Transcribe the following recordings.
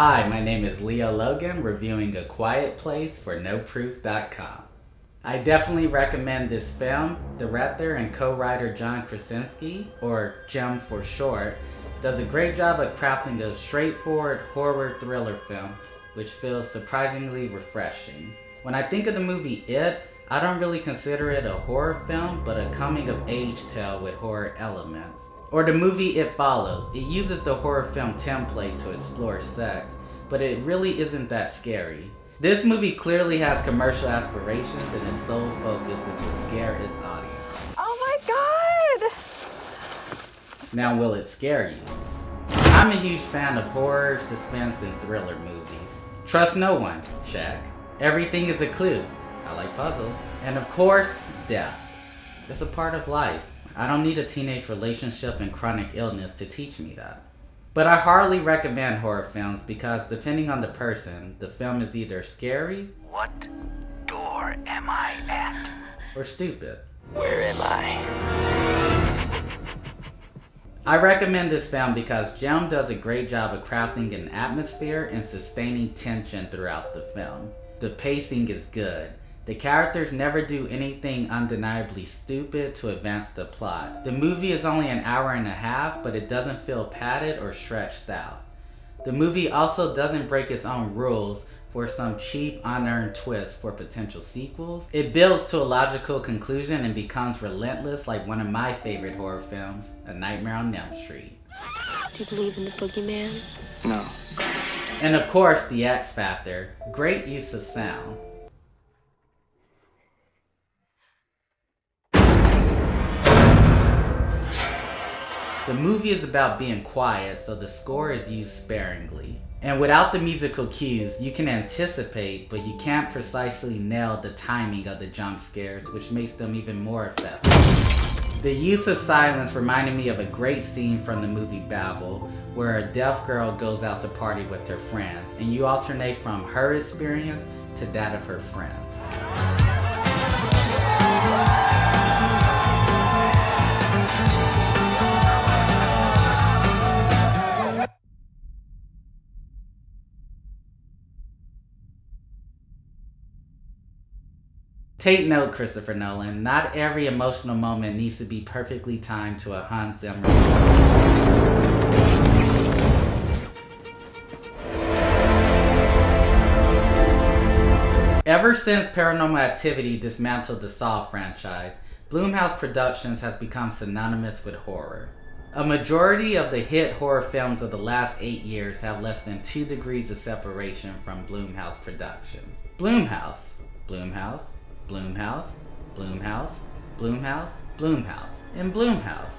Hi, my name is Leo Logan, reviewing A Quiet Place for NoProof.com. I definitely recommend this film. Director and co-writer John Krasinski, or Jim for short, does a great job at crafting a straightforward horror thriller film, which feels surprisingly refreshing. When I think of the movie It, I don't really consider it a horror film, but a coming-of-age tale with horror elements. Or the movie It Follows. It uses the horror film template to explore sex, but it really isn't that scary. This movie clearly has commercial aspirations and its sole focus is to scare its audience. Oh my god! Now, will it scare you? I'm a huge fan of horror, suspense, and thriller movies. Trust no one, check. Everything is a clue. I like puzzles. And of course, death. It's a part of life. I don't need a teenage relationship and chronic illness to teach me that. But I hardly recommend horror films because depending on the person, the film is either scary, what door am I at? or stupid. Where am I? I recommend this film because Jim does a great job of crafting an atmosphere and sustaining tension throughout the film. The pacing is good. The characters never do anything undeniably stupid to advance the plot. The movie is only an hour and a half, but it doesn't feel padded or stretched out. The movie also doesn't break its own rules for some cheap, unearned twist for potential sequels. It builds to a logical conclusion and becomes relentless like one of my favorite horror films, A Nightmare on Elm Street. Do you believe in the boogeyman? No. And of course, the X Factor. Great use of sound. The movie is about being quiet, so the score is used sparingly. And without the musical cues, you can anticipate, but you can't precisely nail the timing of the jump scares, which makes them even more effective. The use of silence reminded me of a great scene from the movie Babel, where a deaf girl goes out to party with her friends, and you alternate from her experience to that of her friends. Take note, Christopher Nolan, not every emotional moment needs to be perfectly timed to a Hans Zimmer. Ever since Paranormal Activity dismantled the Saw franchise, Blumhouse Productions has become synonymous with horror. A majority of the hit horror films of the last 8 years have less than 2 degrees of separation from Blumhouse Productions. Blumhouse, Blumhouse, Blumhouse, Blumhouse, Blumhouse, Blumhouse, and Blumhouse.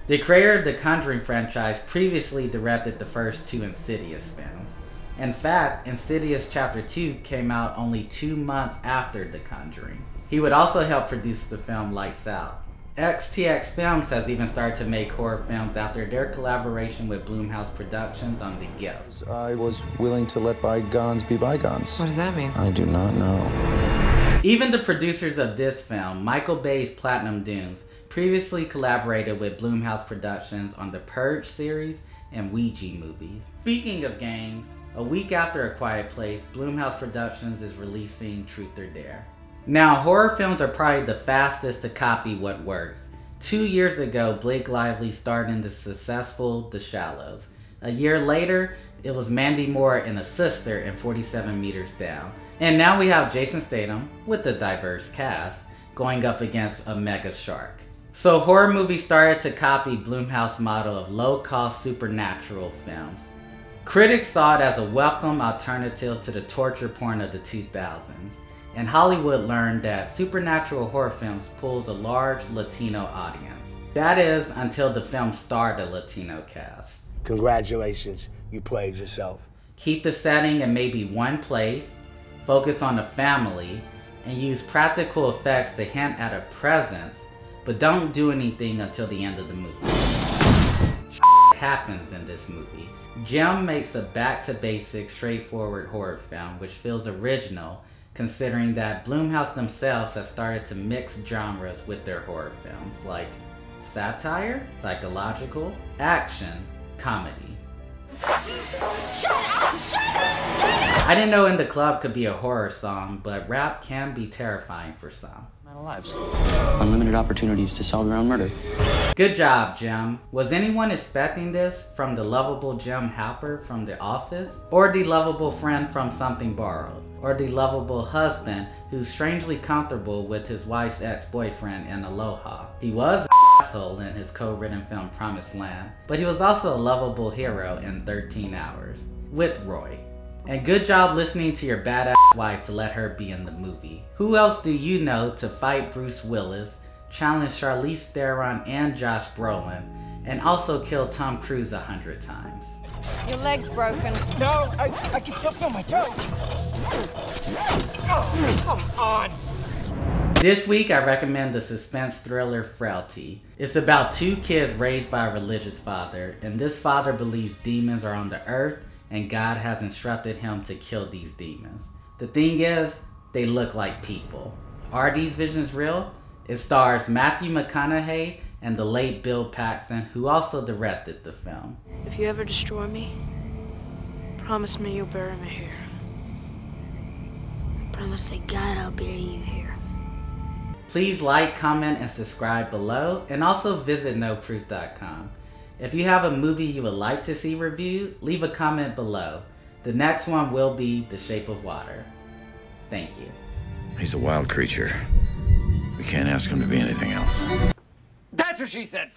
The creator of the Conjuring franchise previously directed the first 2 Insidious films. In fact, Insidious Chapter 2 came out only 2 months after The Conjuring. He would also help produce the film Lights Out. XTX Films has even started to make horror films after their collaboration with Blumhouse Productions on The Gift. I was willing to let bygones be bygones. What does that mean? I do not know. Even the producers of this film, Michael Bay's Platinum Dunes, previously collaborated with Blumhouse Productions on the Purge series and Ouija movies. Speaking of games, a week after A Quiet Place, Blumhouse Productions is releasing Truth or Dare. Now, horror films are probably the fastest to copy what works. 2 years ago, Blake Lively starred in the successful The Shallows. A year later, it was Mandy Moore and a sister in 47 Meters Down. And now we have Jason Statham, with a diverse cast, going up against a mega shark. So horror movies started to copy Blumhouse's model of low-cost supernatural films. Critics saw it as a welcome alternative to the torture porn of the 2000s. And Hollywood learned that supernatural horror films pulls a large Latino audience. That is, until the film starred a Latino cast. Congratulations, you played yourself. Keep the setting in maybe one place, focus on the family, and use practical effects to hint at a presence, but don't do anything until the end of the movie. Happens in this movie. Jim makes a back-to-basic, straightforward horror film, which feels original, considering that Blumhouse themselves have started to mix genres with their horror films, like satire, psychological, action, comedy. I didn't know In the Club could be a horror song, but rap can be terrifying for some. Lives. Unlimited opportunities to solve your own murder. Good job, Jim. Was anyone expecting this from the lovable Jim Halper from The Office? Or the lovable friend from Something Borrowed? Or the lovable husband who's strangely comfortable with his wife's ex-boyfriend in Aloha? He was an asshole in his co-written film Promised Land, but he was also a lovable hero in 13 Hours with Roy. And good job listening to your badass wife to let her be in the movie. Who else do you know to fight Bruce Willis, challenge Charlize Theron and Josh Brolin, and also kill Tom Cruise 100 times? Your leg's broken. No, I can still feel my toe. Oh, come on. This week I recommend the suspense thriller Frailty. It's about two kids raised by a religious father, and this father believes demons are on the earth and God has instructed him to kill these demons. The thing is, they look like people. Are these visions real? It stars Matthew McConaughey and the late Bill Paxton, who also directed the film. If you ever destroy me, promise me you'll bury me here. Promise to God I'll bury you here. Please like, comment, and subscribe below, and also visit noproof.com. If you have a movie you would like to see reviewed, leave a comment below. The next one will be The Shape of Water. Thank you. He's a wild creature. We can't ask him to be anything else. That's what she said.